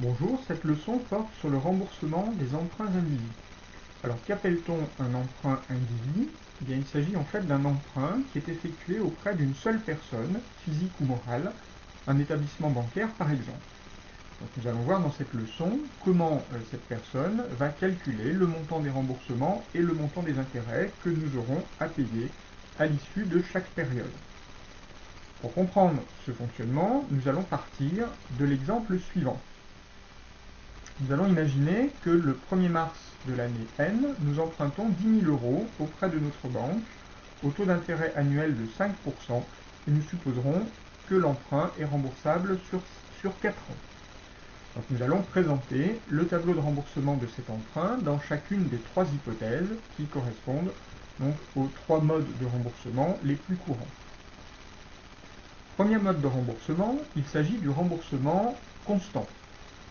Bonjour, cette leçon porte sur le remboursement des emprunts indivis. Alors qu'appelle-t-on un emprunt indivis? Eh bien, il s'agit en fait d'un emprunt qui est effectué auprès d'une seule personne, physique ou morale, un établissement bancaire par exemple. Donc nous allons voir dans cette leçon comment cette personne va calculer le montant des remboursements et le montant des intérêts que nous aurons à payer à l'issue de chaque période. Pour comprendre ce fonctionnement, nous allons partir de l'exemple suivant. Nous allons imaginer que le 1er mars de l'année N, nous empruntons 10 000 euros auprès de notre banque au taux d'intérêt annuel de 5% et nous supposerons que l'emprunt est remboursable sur 4 ans. Donc nous allons présenter le tableau de remboursement de cet emprunt dans chacune des 3 hypothèses qui correspondent donc aux 3 modes de remboursement les plus courants. Premier mode de remboursement, il s'agit du remboursement constant.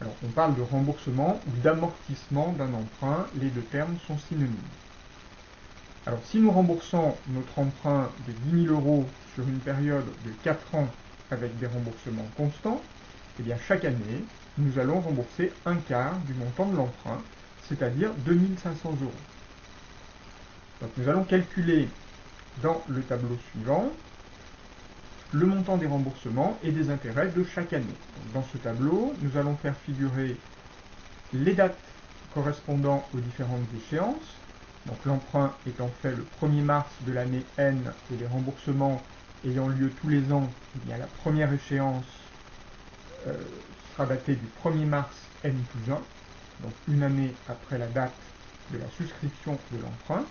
Alors, on parle de remboursement ou d'amortissement d'un emprunt, les deux termes sont synonymes. Alors, si nous remboursons notre emprunt de 10 000 euros sur une période de 4 ans avec des remboursements constants, eh bien, chaque année, nous allons rembourser un quart du montant de l'emprunt, c'est-à-dire 2 500 euros. Donc, nous allons calculer dans le tableau suivant le montant des remboursements et des intérêts de chaque année. Donc, dans ce tableau, nous allons faire figurer les dates correspondant aux différentes échéances. Donc l'emprunt étant fait le 1er mars de l'année N et les remboursements ayant lieu tous les ans, eh bien la première échéance sera datée du 1er mars N plus 1, donc une année après la date de la souscription de l'emprunt.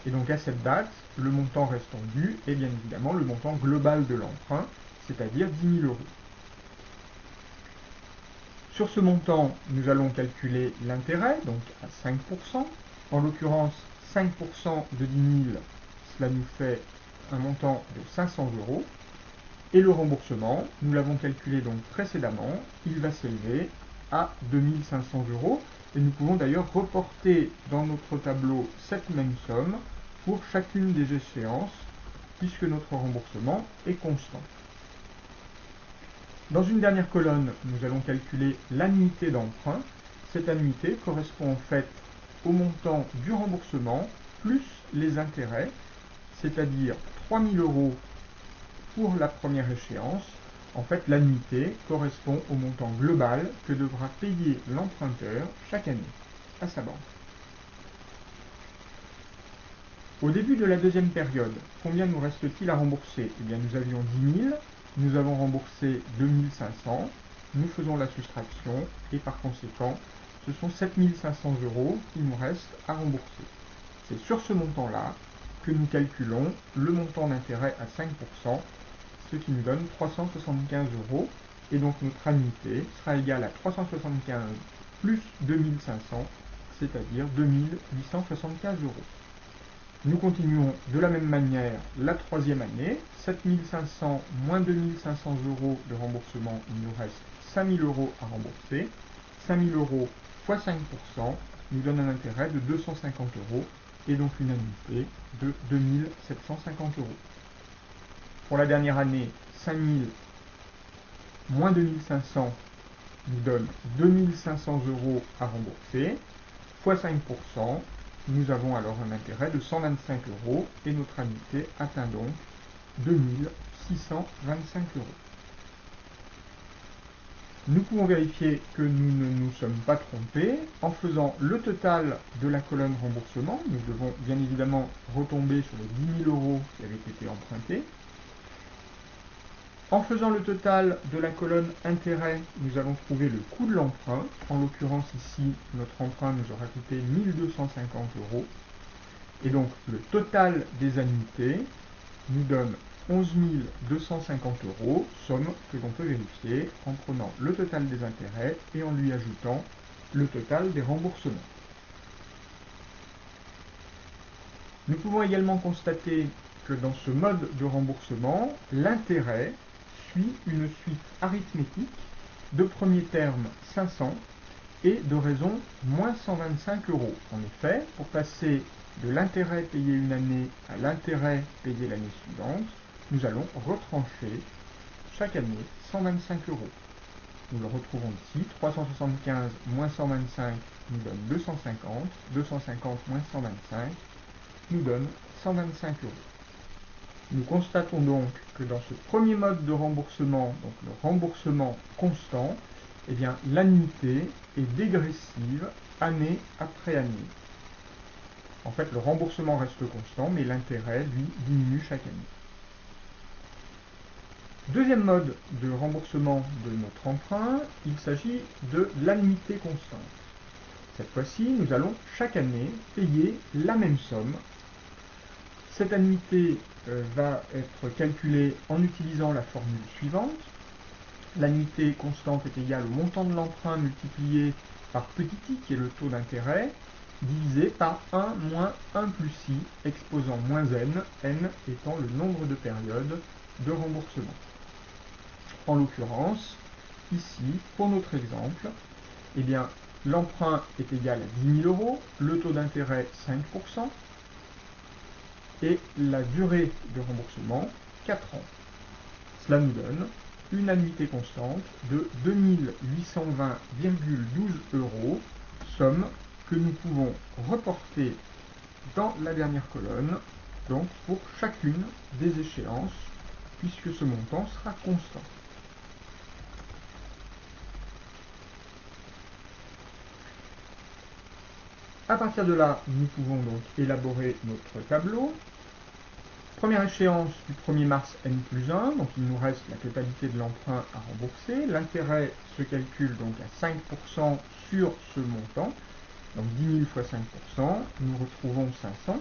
Et donc à cette date, le montant restant dû est bien évidemment le montant global de l'emprunt, c'est-à-dire 10 000 euros. Sur ce montant, nous allons calculer l'intérêt, donc à 5%. En l'occurrence, 5% de 10 000, cela nous fait un montant de 500 euros. Et le remboursement, nous l'avons calculé donc précédemment, il va s'élever à 2 500 euros. Et nous pouvons d'ailleurs reporter dans notre tableau cette même somme pour chacune des échéances, puisque notre remboursement est constant. Dans une dernière colonne, nous allons calculer l'annuité d'emprunt. Cette annuité correspond en fait au montant du remboursement plus les intérêts, c'est-à-dire 3 000 euros pour la première échéance. En fait, l'annuité correspond au montant global que devra payer l'emprunteur chaque année à sa banque. Au début de la deuxième période, combien nous reste-t-il à rembourser? Eh bien, nous avions 10 000, nous avons remboursé 2 500, nous faisons la soustraction et par conséquent, ce sont 7 500 euros qui nous restent à rembourser. C'est sur ce montant-là que nous calculons le montant d'intérêt à 5%, ce qui nous donne 375 euros. Et donc notre annuité sera égale à 375 plus 2 500, c'est-à-dire 2 875 euros. Nous continuons de la même manière la troisième année. 7 500 moins 2 500 euros de remboursement, il nous reste 5 000 euros à rembourser. 5 000 euros fois 5% nous donne un intérêt de 250 euros et donc une annuité de 2 750 euros. Pour la dernière année, 5 000 moins 2 500 nous donne 2 500 euros à rembourser, fois 5%, nous avons alors un intérêt de 125 euros et notre annuité atteint donc 2 625 euros. Nous pouvons vérifier que nous ne nous sommes pas trompés en faisant le total de la colonne remboursement. Nous devons bien évidemment retomber sur les 10 000 euros qui avaient été empruntés. En faisant le total de la colonne intérêt, nous allons trouver le coût de l'emprunt. En l'occurrence ici, notre emprunt nous aura coûté 1 250 euros. Et donc le total des annuités nous donne 11 250 euros, somme que l'on peut vérifier en prenant le total des intérêts et en lui ajoutant le total des remboursements. Nous pouvons également constater que dans ce mode de remboursement, l'intérêt suit une suite arithmétique de premier terme 500 et de raison moins 125 euros. En effet, pour passer de l'intérêt payé une année à l'intérêt payé l'année suivante, nous allons retrancher chaque année 125 euros. nous le retrouvons ici. 375 moins 125 nous donne 250. 250 moins 125 nous donne 125 €. Nous constatons donc que dans ce premier mode de remboursement, donc le remboursement constant, eh bien, l'annuité est dégressive année après année. En fait, le remboursement reste constant, mais l'intérêt, lui, diminue chaque année. Deuxième mode de remboursement de notre emprunt, il s'agit de l'annuité constante. Cette fois-ci, nous allons chaque année payer la même somme. Cette annuité va être calculée en utilisant la formule suivante. L'annuité constante est égale au montant de l'emprunt multiplié par petit i, qui est le taux d'intérêt, divisé par 1 moins 1 plus i, exposant moins n étant le nombre de périodes de remboursement. En l'occurrence, ici, pour notre exemple, eh bien, l'emprunt est égal à 10 000 €, le taux d'intérêt 5%, et la durée de remboursement 4 ans. Cela nous donne une annuité constante de 2820,12 €, somme que nous pouvons reporter dans la dernière colonne, donc pour chacune des échéances, puisque ce montant sera constant. À partir de là, nous pouvons donc élaborer notre tableau. Première échéance du 1er mars n plus 1, donc il nous reste la totalité de l'emprunt à rembourser. L'intérêt se calcule donc à 5% sur ce montant, donc 10 000 fois 5%, nous retrouvons 500.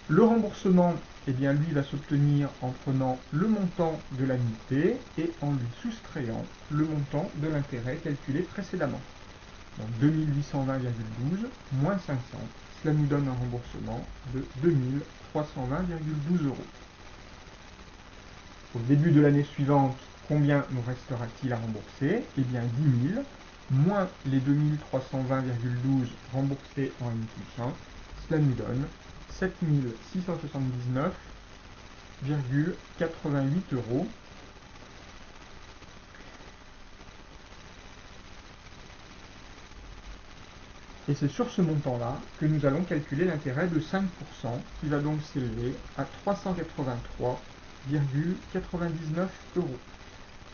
Le remboursement, eh bien, lui va s'obtenir en prenant le montant de l'annuité et en lui soustrayant le montant de l'intérêt calculé précédemment. Donc 2820,12 moins 500, cela nous donne un remboursement de 2320,12 €. Au début de l'année suivante, combien nous restera-t-il à rembourser? Eh bien 10 000 moins les 2320,12 remboursés en N plus 1, cela nous donne 7 679,88 €. Et c'est sur ce montant-là que nous allons calculer l'intérêt de 5%, qui va donc s'élever à 383,99 €.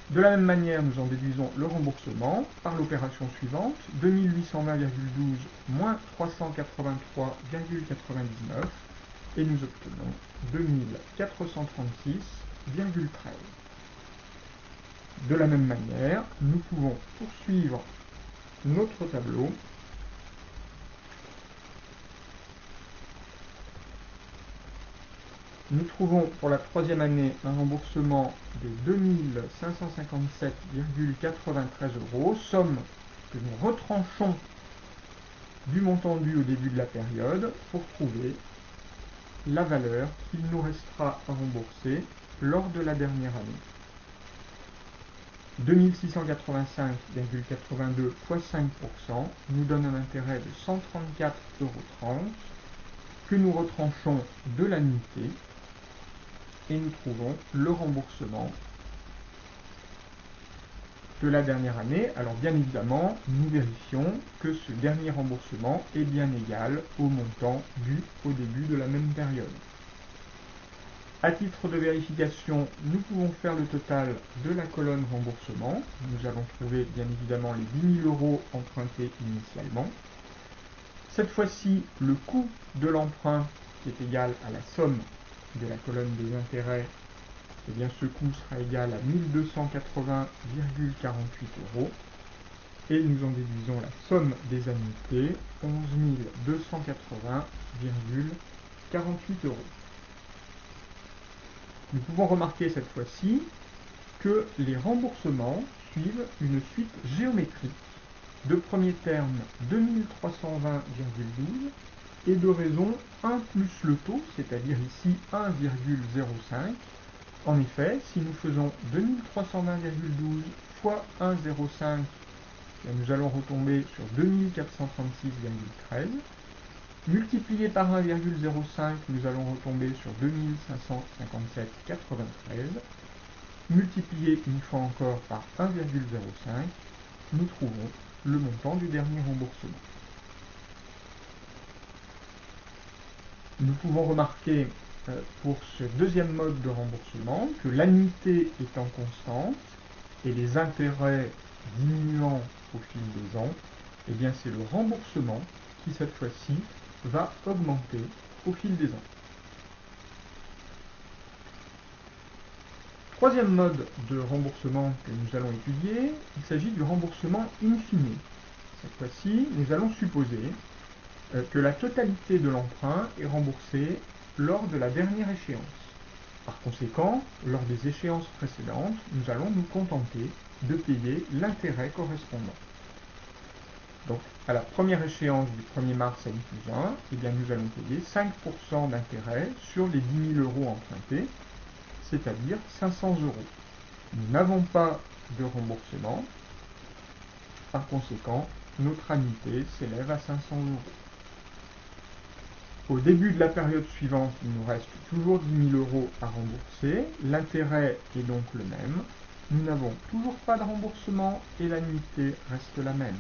De la même manière, nous en déduisons le remboursement par l'opération suivante, 2820,12 moins 383,99, et nous obtenons 2436,13. De la même manière, nous pouvons poursuivre notre tableau Nous trouvons pour la troisième année un remboursement de 2557,93 €, somme que nous retranchons du montant dû au début de la période pour trouver la valeur qu'il nous restera à rembourser lors de la dernière année. 2685,82 fois 5% nous donne un intérêt de 134,30 € que nous retranchons de l'annuité et nous trouvons le remboursement de la dernière année. Alors bien évidemment, nous vérifions que ce dernier remboursement est bien égal au montant dû au début de la même période. À titre de vérification, nous pouvons faire le total de la colonne remboursement. Nous allons trouver bien évidemment les 10 000 € empruntés initialement. Cette fois-ci, le coût de l'emprunt qui est égal à la somme de la colonne des intérêts, eh bien ce coût sera égal à 1280,48 €. Et nous en déduisons la somme des annuités, 11 280,48 €. Nous pouvons remarquer cette fois-ci que les remboursements suivent une suite géométrique de premier terme 2320,12 et de raison 1 plus le taux, c'est-à-dire ici 1,05. En effet, si nous faisons 2320,12 fois 1,05, nous allons retomber sur 2436,13. Multiplié par 1,05, nous allons retomber sur 2557,93. multiplié une fois encore par 1,05, nous trouvons le montant du dernier remboursement. Nous pouvons remarquer pour ce deuxième mode de remboursement que l'annuité étant constante et les intérêts diminuant au fil des ans, eh bien c'est le remboursement qui cette fois-ci va augmenter au fil des ans. Troisième mode de remboursement que nous allons étudier, il s'agit du remboursement in fine. Cette fois-ci, nous allons supposer que la totalité de l'emprunt est remboursée lors de la dernière échéance. Par conséquent, lors des échéances précédentes, nous allons nous contenter de payer l'intérêt correspondant. Donc, à la première échéance du 1er mars à N+1, eh bien, nous allons payer 5% d'intérêt sur les 10 000 € empruntés, c'est-à-dire 500 €. Nous n'avons pas de remboursement. Par conséquent, notre annuité s'élève à 500 €. Au début de la période suivante, il nous reste toujours 10 000 € à rembourser. L'intérêt est donc le même. Nous n'avons toujours pas de remboursement et l'annuité reste la même.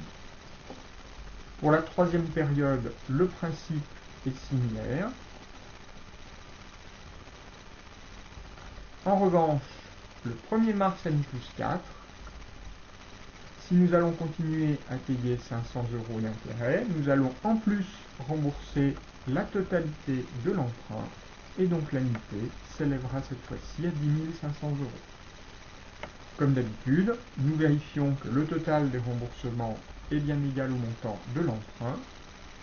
Pour la troisième période, le principe est similaire. En revanche, le 1er mars à N+4, si nous allons continuer à payer 500 € d'intérêt, nous allons en plus rembourser la totalité de l'emprunt et donc l'annuité s'élèvera cette fois-ci à 10 500 €. Comme d'habitude, nous vérifions que le total des remboursements est bien égal au montant de l'emprunt.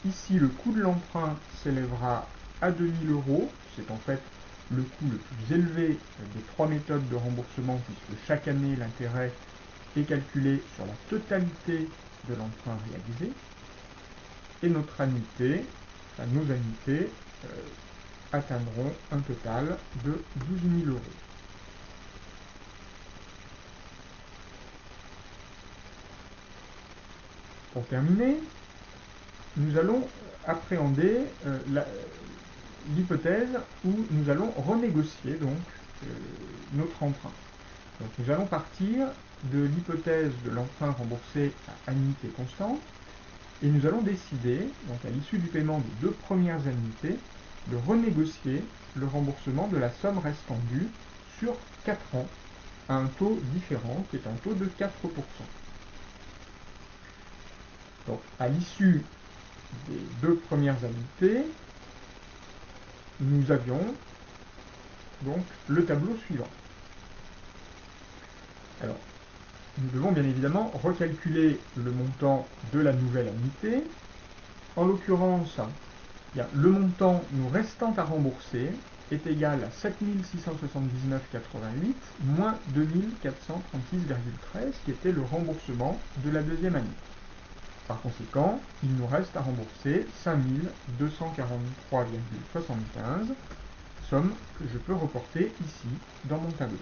Ici, le coût de l'emprunt s'élèvera à 2 000 €. C'est en fait le coût le plus élevé des trois méthodes de remboursement puisque chaque année l'intérêt est calculé sur la totalité de l'emprunt réalisé. Et notre annuité, nos annuités atteindront un total de 12 000 €. Pour terminer, nous allons appréhender l'hypothèse où nous allons renégocier donc notre emprunt. Donc nous allons partir de l'hypothèse de l'emprunt remboursé à annuité constante et nous allons décider, donc à l'issue du paiement des 2 premières annuités, de renégocier le remboursement de la somme restant due sur 4 ans à un taux différent qui est un taux de 4%. Donc à l'issue des 2 premières annuités, nous avions donc le tableau suivant. Alors, nous devons bien évidemment recalculer le montant de la nouvelle annuité. En l'occurrence, le montant nous restant à rembourser est égal à 7 679,88 moins 2 436,13 qui était le remboursement de la deuxième année. Par conséquent, il nous reste à rembourser 5 243,75, somme que je peux reporter ici dans mon tableau.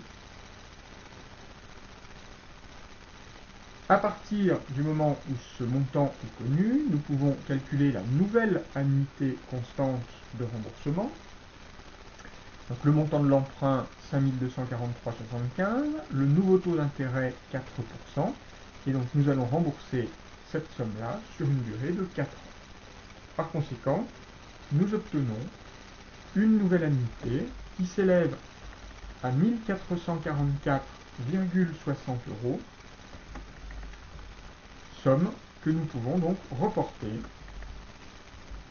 À partir du moment où ce montant est connu, nous pouvons calculer la nouvelle annuité constante de remboursement. Donc le montant de l'emprunt, 5 243,75, le nouveau taux d'intérêt, 4%, et donc nous allons rembourser cette somme-là sur une durée de 4 ans. Par conséquent, nous obtenons une nouvelle annuité qui s'élève à 1 444,60 €, somme que nous pouvons donc reporter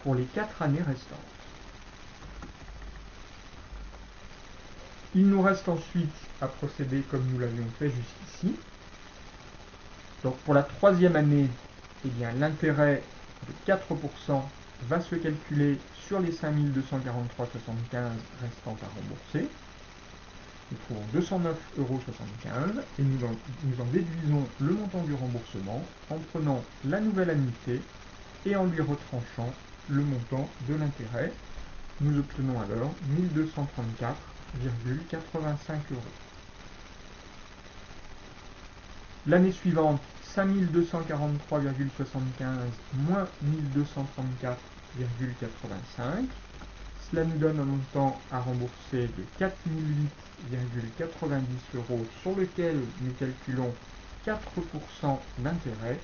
pour les 4 années restantes. Il nous reste ensuite à procéder comme nous l'avions fait jusqu'ici. Donc pour la troisième année, eh bien l'intérêt de 4% va se calculer sur les 5 243,75 restants à rembourser. Nous trouvons 209,75 € et nous en déduisons le montant du remboursement en prenant la nouvelle annuité et en lui retranchant le montant de l'intérêt. Nous obtenons alors 1 234,85 €. L'année suivante, 5 243,75 moins 1 234,85. Cela nous donne un montant à rembourser de 4008,90 € sur lequel nous calculons 4% d'intérêt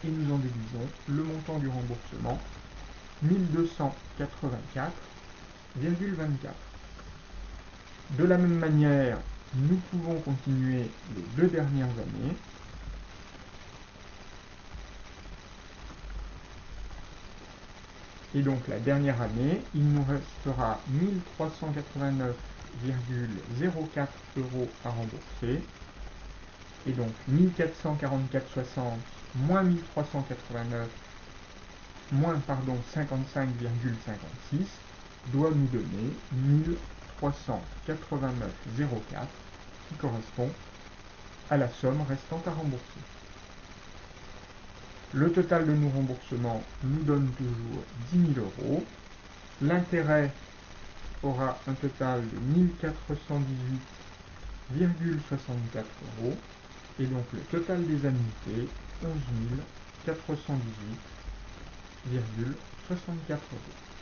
et nous en déduisons le montant du remboursement 1284,24. De la même manière, nous pouvons continuer les 2 dernières années. Et donc la dernière année, il nous restera 1389,04 € à rembourser. Et donc 1444,60 moins 1389 moins 55,56 doit nous donner 1389,04 qui correspond à la somme restant à rembourser. Le total de nos remboursements nous donne toujours 10 000 €. L'intérêt aura un total de 1418,64 € et donc le total des annuités 11 418,64 €.